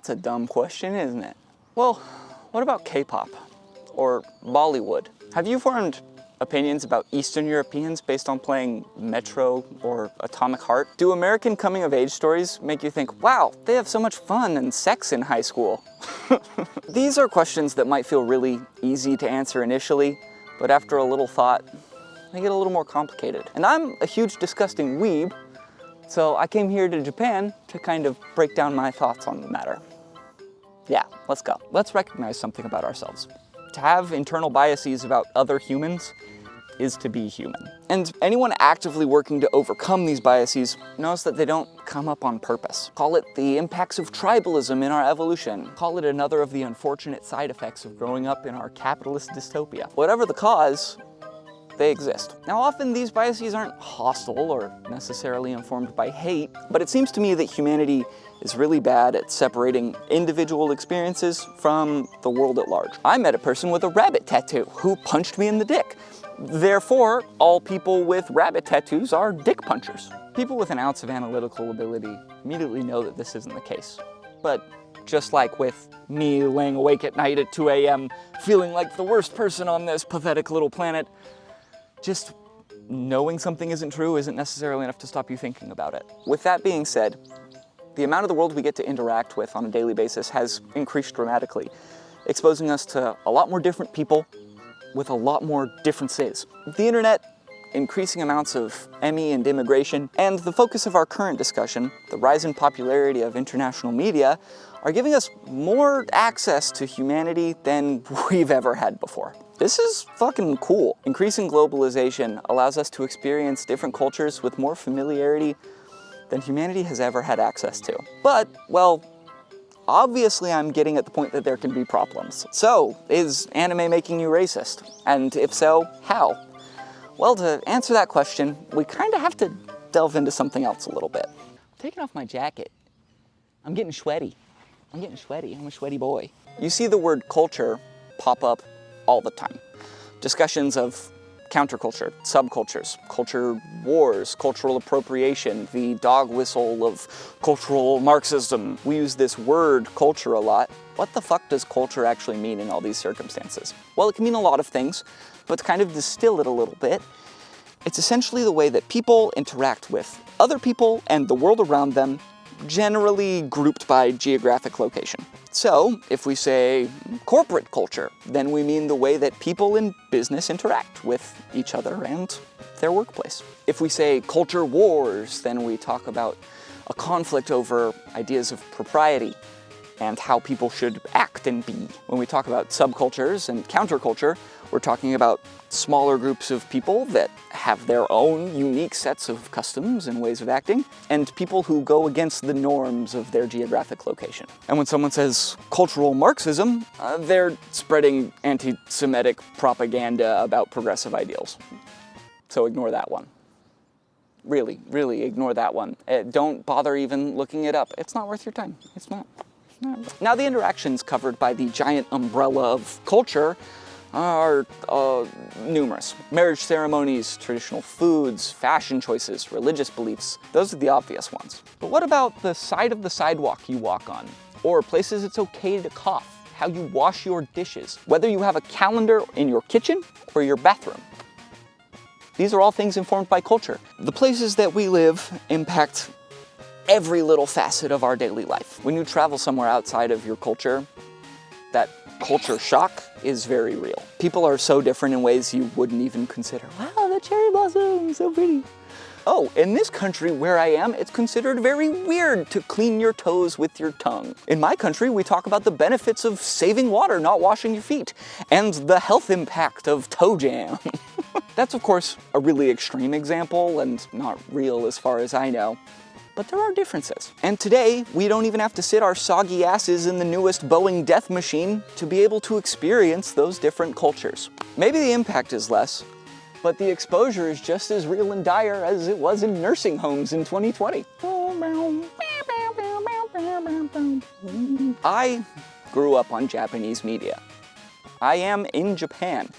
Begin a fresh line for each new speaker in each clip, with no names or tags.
That's a dumb question, isn't it? Well, what about K-pop or Bollywood? Have you formed opinions about Eastern Europeans based on playing Metro or Atomic Heart? Do American coming-of-age stories make you think, wow, they have so much fun and sex in high school? These are questions that might feel really easy to answer initially, but after a little thought, they get a little more complicated. And I'm a huge disgusting weeb, so I came here to Japan to kind of break down my thoughts on the matter. Yeah, let's go. Let's recognize something about ourselves. To have internal biases about other humans is to be human. And anyone actively working to overcome these biases knows that they don't come up on purpose. Call it the impacts of tribalism in our evolution. Call it another of the unfortunate side effects of growing up in our capitalist dystopia. Whatever the cause, they exist. Now, often these biases aren't hostile or necessarily informed by hate, but it seems to me that humanity is really bad at separating individual experiences from the world at large. I met a person with a rabbit tattoo who punched me in the dick. Therefore, all people with rabbit tattoos are dick punchers. People with an ounce of analytical ability immediately know that this isn't the case. But just like with me laying awake at night at 2 a.m., feeling like the worst person on this pathetic little planet, just knowing something isn't true isn't necessarily enough to stop you thinking about it. With that being said, the amount of the world we get to interact with on a daily basis has increased dramatically, exposing us to a lot more different people with a lot more differences. The internet, increasing amounts of ME and immigration, and the focus of our current discussion, the rise in popularity of international media, are giving us more access to humanity than we've ever had before. This is fucking cool. Increasing globalization allows us to experience different cultures with more familiarity than humanity has ever had access to. But, well, obviously I'm getting at the point that there can be problems. So, is anime making you racist? And if so, how? Well, to answer that question, we kind of have to delve into something else a little bit. I'm taking off my jacket. I'm getting sweaty. I'm a sweaty boy. You see the word culture pop up all the time. Discussions of counterculture, subcultures, culture wars, cultural appropriation, the dog whistle of cultural Marxism. We use this word culture a lot. What the fuck does culture actually mean in all these circumstances? Well, it can mean a lot of things, but to kind of distill it a little bit, it's essentially the way that people interact with other people and the world around them, generally grouped by geographic location. So, if we say corporate culture, then we mean the way that people in business interact with each other and their workplace. If we say culture wars, then we talk about a conflict over ideas of propriety and how people should act and be. When we talk about subcultures and counterculture, we're talking about smaller groups of people that have their own unique sets of customs and ways of acting, and people who go against the norms of their geographic location. And when someone says cultural Marxism, they're spreading anti-Semitic propaganda about progressive ideals. So ignore that one. Really, really ignore that one. Don't bother even looking it up. It's not worth your time. It's not. Now, the interactions covered by the giant umbrella of culture are numerous. Marriage ceremonies, traditional foods, fashion choices, religious beliefs. Those are the obvious ones. But what about the side of the sidewalk you walk on? Or places it's okay to cough, how you wash your dishes, whether you have a calendar in your kitchen or your bathroom. These are all things informed by culture. The places that we live impact every little facet of our daily life. When you travel somewhere outside of your culture, that culture shock is very real. People are so different in ways you wouldn't even consider. Wow, the cherry blossom, so pretty. Oh, in this country where I am, it's considered very weird to clean your toes with your tongue. In my country, we talk about the benefits of saving water, not washing your feet, and the health impact of toe jam. That's, of course, a really extreme example and not real as far as I know. But there are differences. And today, we don't even have to sit our soggy asses in the newest Boeing death machine to be able to experience those different cultures. Maybe the impact is less, but the exposure is just as real and dire as it was in nursing homes in 2020. I grew up on Japanese media. I am in Japan.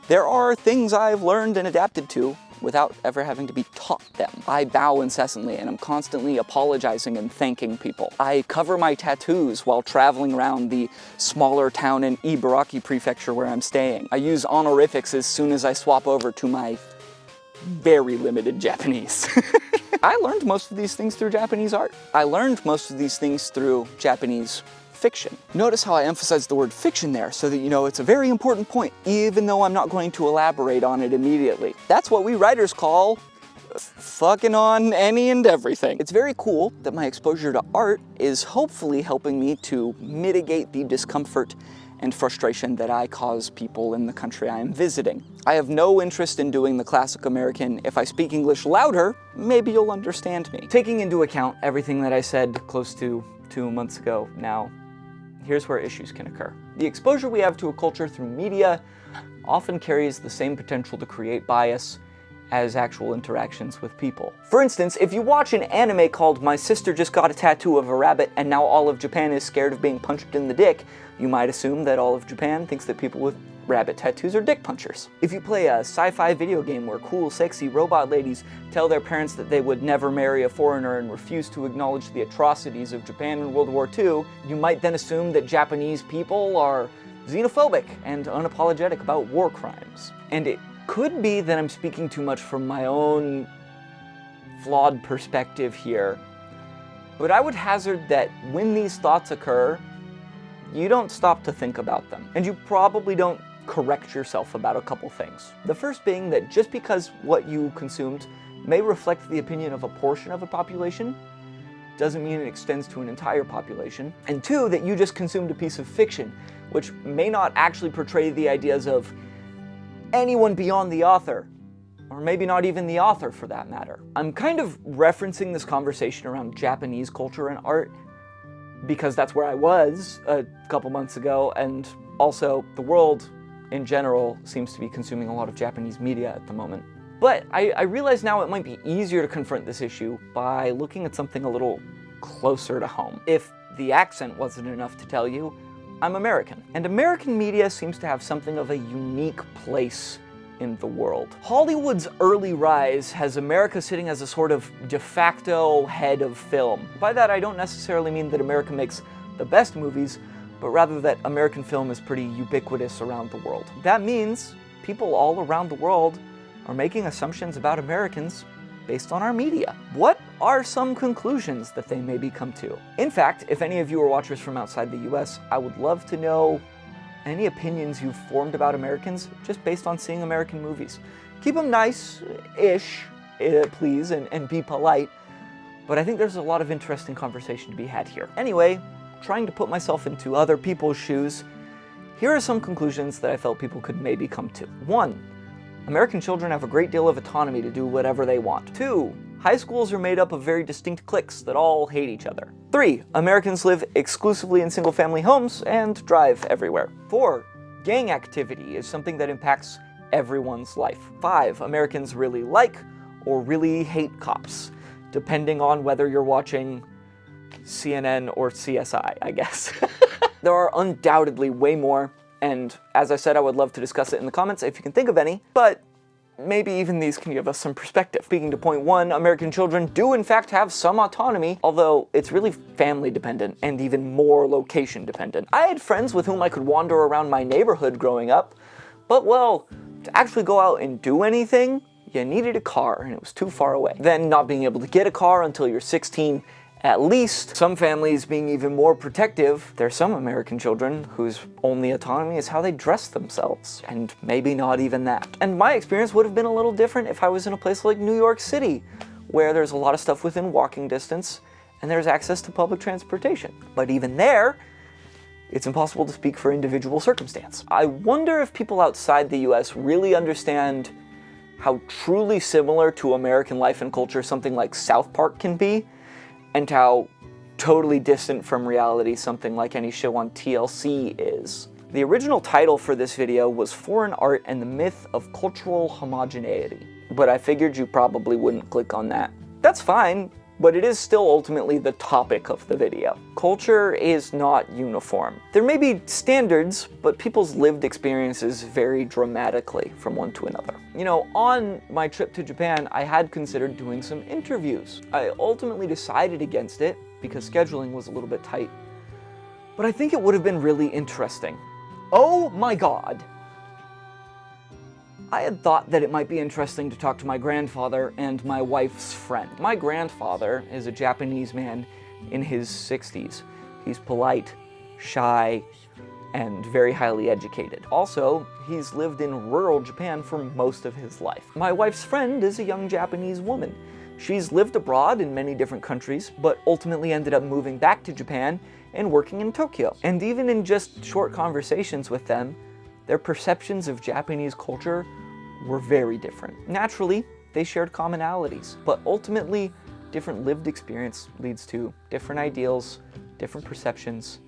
There are things I've learned and adapted to without ever having to be taught them. I bow incessantly and I'm constantly apologizing and thanking people. I cover my tattoos while traveling around the smaller town in Ibaraki Prefecture where I'm staying. I use honorifics as soon as I swap over to my very limited Japanese. I learned most of these things through Japanese art. I learned most of these things through Japanese fiction. Notice how I emphasize the word fiction there so that you know it's a very important point, even though I'm not going to elaborate on it immediately. That's what we writers call fucking on any and everything. It's very cool that my exposure to art is hopefully helping me to mitigate the discomfort and frustration that I cause people in the country I am visiting. I have no interest in doing the classic American, if I speak English louder, maybe you'll understand me. Taking into account everything that I said close to 2 months ago now, here's where issues can occur. The exposure we have to a culture through media often carries the same potential to create bias as actual interactions with people. For instance, if you watch an anime called My Sister Just Got a Tattoo of a Rabbit and Now All of Japan is Scared of Being Punched in the Dick, you might assume that all of Japan thinks that people with rabbit tattoos are dick punchers. If you play a sci-fi video game where cool, sexy robot ladies tell their parents that they would never marry a foreigner and refuse to acknowledge the atrocities of Japan in World War II, you might then assume that Japanese people are xenophobic and unapologetic about war crimes. And it could be that I'm speaking too much from my own flawed perspective here, but I would hazard that when these thoughts occur, you don't stop to think about them. And you probably don't correct yourself about a couple things. The first being that just because what you consumed may reflect the opinion of a portion of a population, doesn't mean it extends to an entire population. And two, that you just consumed a piece of fiction, which may not actually portray the ideas of anyone beyond the author, or maybe not even the author for that matter. I'm kind of referencing this conversation around Japanese culture and art because that's where I was a couple months ago, and also the world in general seems to be consuming a lot of Japanese media at the moment. But I realize now it might be easier to confront this issue by looking at something a little closer to home. If the accent wasn't enough to tell you, I'm American. And American media seems to have something of a unique place in the world. Hollywood's early rise has America sitting as a sort of de facto head of film. By that I don't necessarily mean that America makes the best movies, but rather that American film is pretty ubiquitous around the world. That means people all around the world are making assumptions about Americans based on our media. What are some conclusions that they maybe come to? In fact, if any of you are watchers from outside the US, I would love to know any opinions you've formed about Americans just based on seeing American movies. Keep them nice-ish, please, and be polite, but I think there's a lot of interesting conversation to be had here. Anyway, trying to put myself into other people's shoes, here are some conclusions that I felt people could maybe come to. 1. American children have a great deal of autonomy to do whatever they want. 2. High schools are made up of very distinct cliques that all hate each other. 3. Americans live exclusively in single-family homes and drive everywhere. 4. Gang activity is something that impacts everyone's life. 5. Americans really like or really hate cops, depending on whether you're watching CNN or CSI, I guess. There are undoubtedly way more, and as I said, I would love to discuss it in the comments if you can think of any, but maybe even these can give us some perspective. Speaking to point 1, American children do in fact have some autonomy, although it's really family dependent and even more location dependent. I had friends with whom I could wander around my neighborhood growing up, but well, to actually go out and do anything, you needed a car and it was too far away. Then not being able to get a car until you're 16, at least. Some families being even more protective. There's some American children whose only autonomy is how they dress themselves, and maybe not even that. And my experience would have been a little different if I was in a place like New York City, where there's a lot of stuff within walking distance, and there's access to public transportation. But even there, it's impossible to speak for individual circumstance. I wonder if people outside the US really understand how truly similar to American life and culture something like South Park can be, and how totally distant from reality something like any show on TLC is. The original title for this video was Foreign Art and the Myth of Cultural Homogeneity, but I figured you probably wouldn't click on that. That's fine.
but it is still ultimately the topic of the video. Culture is not uniform. There may be standards, but people's lived experiences vary dramatically from one to another. You know, on my trip to Japan, I had considered doing some interviews. I ultimately decided against it because scheduling was a little bit tight, but I think it would have been really interesting. Oh my God! I had thought that it might be interesting to talk to my grandfather and my wife's friend. My grandfather is a Japanese man in his 60s. He's polite, shy, and very highly educated. Also, he's lived in rural Japan for most of his life. My wife's friend is a young Japanese woman. She's lived abroad in many different countries, but ultimately ended up moving back to Japan and working in Tokyo. And even in just short conversations with them, their perceptions of Japanese culture were very different. Naturally, they shared commonalities, but ultimately, different lived experience leads to different ideals, different perceptions,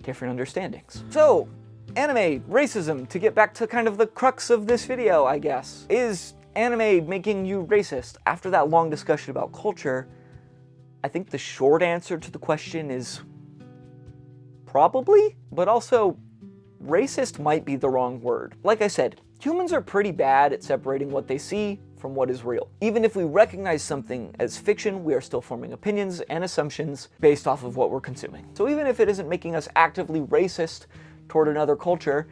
different understandings. So, anime, racism, to get back to kind of the crux of this video, I guess. Is anime making you racist? After that long discussion about culture, I think the short answer to the question is probably, but also racist might be the wrong word. Like I said, humans are pretty bad at separating what they see from what is real. Even if we recognize something as fiction, we are still forming opinions and assumptions based off of what we're consuming. So even if it isn't making us actively racist toward another culture,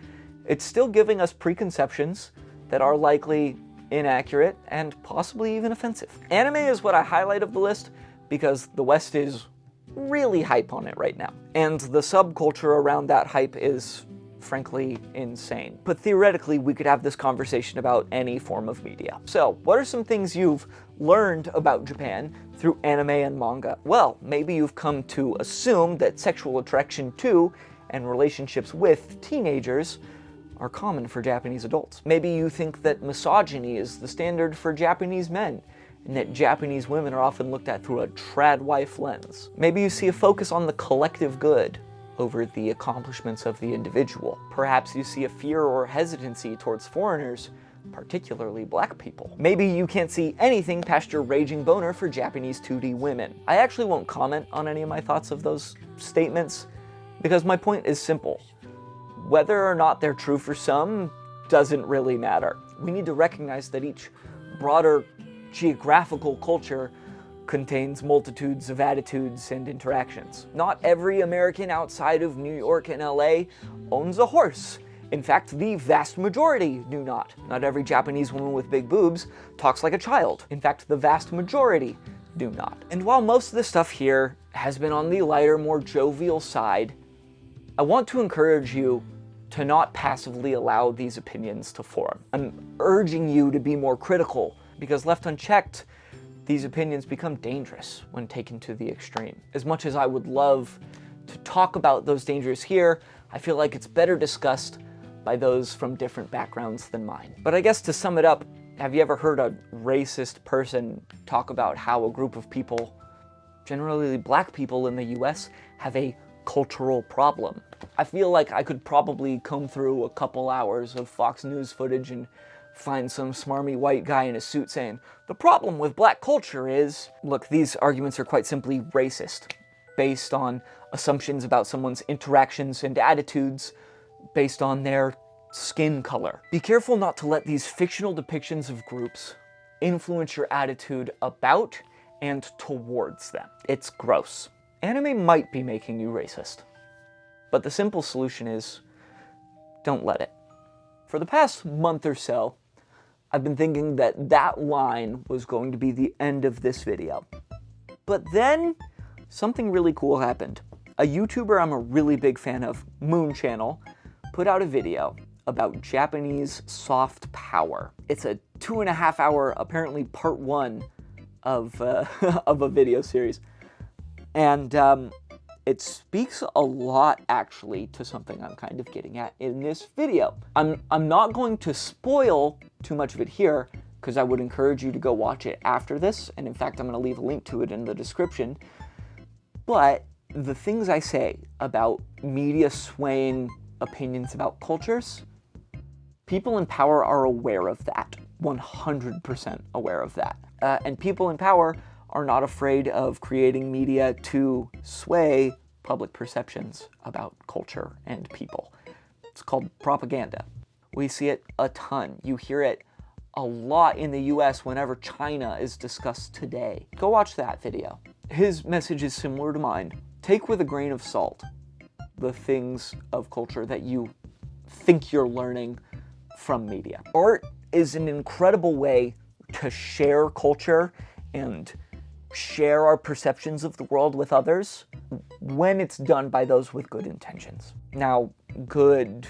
it's still giving us preconceptions that are likely inaccurate and possibly even offensive. Anime is what I highlight of the list because the West is really hype on it right now. And the subculture around that hype is frankly insane. But theoretically, we could have this conversation about any form of media. So, what are some things you've learned about Japan through anime and manga? Well, maybe you've come to assume that sexual attraction to and relationships with teenagers are common for Japanese adults. Maybe you think that misogyny is the standard for Japanese men, and that Japanese women are often looked at through a trad wife lens. Maybe you see a focus on the collective good over the accomplishments of the individual. Perhaps you see a fear or hesitancy towards foreigners, particularly black people. Maybe you can't see anything past your raging boner for Japanese 2D women. I actually won't comment on any of my thoughts of those statements, because my point is simple. Whether or not they're true for some doesn't really matter. We need to recognize that each broader geographical culture contains multitudes of attitudes and interactions. Not every American outside of New York and LA owns a horse. In fact, the vast majority do not. Not every Japanese woman with big boobs talks like a child. In fact, the vast majority do not. And while most of the stuff here has been on the lighter, more jovial side, I want to encourage you to not passively allow these opinions to form. I'm urging you to be more critical, because left unchecked, these opinions become dangerous when taken to the extreme. As much as I would love to talk about those dangers here, I feel like it's better discussed by those from different backgrounds than mine. But I guess to sum it up, have you ever heard a racist person talk about how a group of people, generally black people in the US, have a cultural problem? I feel like I could probably comb through a couple hours of Fox News footage and find some smarmy white guy in a suit saying, the problem with black culture is... Look, these arguments are quite simply racist, based on assumptions about someone's interactions and attitudes, based on their skin color. Be careful not to let these fictional depictions of groups influence your attitude about and towards them. It's gross. Anime might be making you racist, but the simple solution is, don't let it. For the past month or so, I've been thinking that that line was going to be the end of this video. But then, something really cool happened. A YouTuber I'm a really big fan of, Moon Channel, put out a video about Japanese soft power. It's a 2.5 hour, apparently part 1 of a video series. And it speaks a lot, actually, to something I'm kind of getting at in this video. I'm not going to spoil too much of it here, because I would encourage you to go watch it after this, and in fact, I'm going to leave a link to it in the description. But the things I say about media swaying opinions about cultures, people in power are aware of that. 100% aware of that. And people in power are not afraid of creating media to sway public perceptions about culture and people. It's called propaganda. We see it a ton. You hear it a lot in the US whenever China is discussed today. Go watch that video. His message is similar to mine. Take with a grain of salt the things of culture that you think you're learning from media. Art is an incredible way to share culture and share our perceptions of the world with others when it's done by those with good intentions. Now, good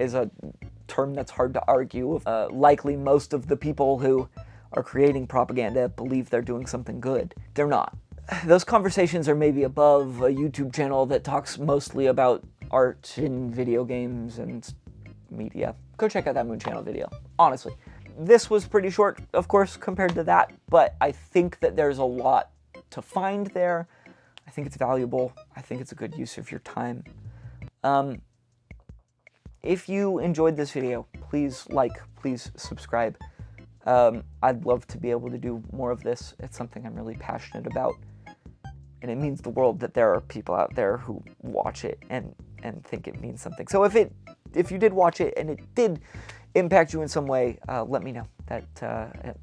is a term that's hard to argue. Likely most of the people who are creating propaganda believe they're doing something good. They're not. Those conversations are maybe above a YouTube channel that talks mostly about art in video games and media. Go check out that Moon Channel video, honestly. This was pretty short, of course, compared to that, but I think that there's a lot to find there. I think it's valuable. I think it's a good use of your time. If you enjoyed this video, please like, please subscribe. I'd love to be able to do more of this. It's something I'm really passionate about. And it means the world that there are people out there who watch it and think it means something. So if you did watch it and it did impact you in some way, let me know. That it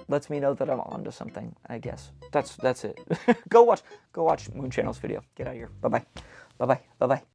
lets me know that I'm onto something, I guess. That's it. Go watch Moon Channel's video. Get out of here. Bye-bye. Bye-bye. Bye-bye.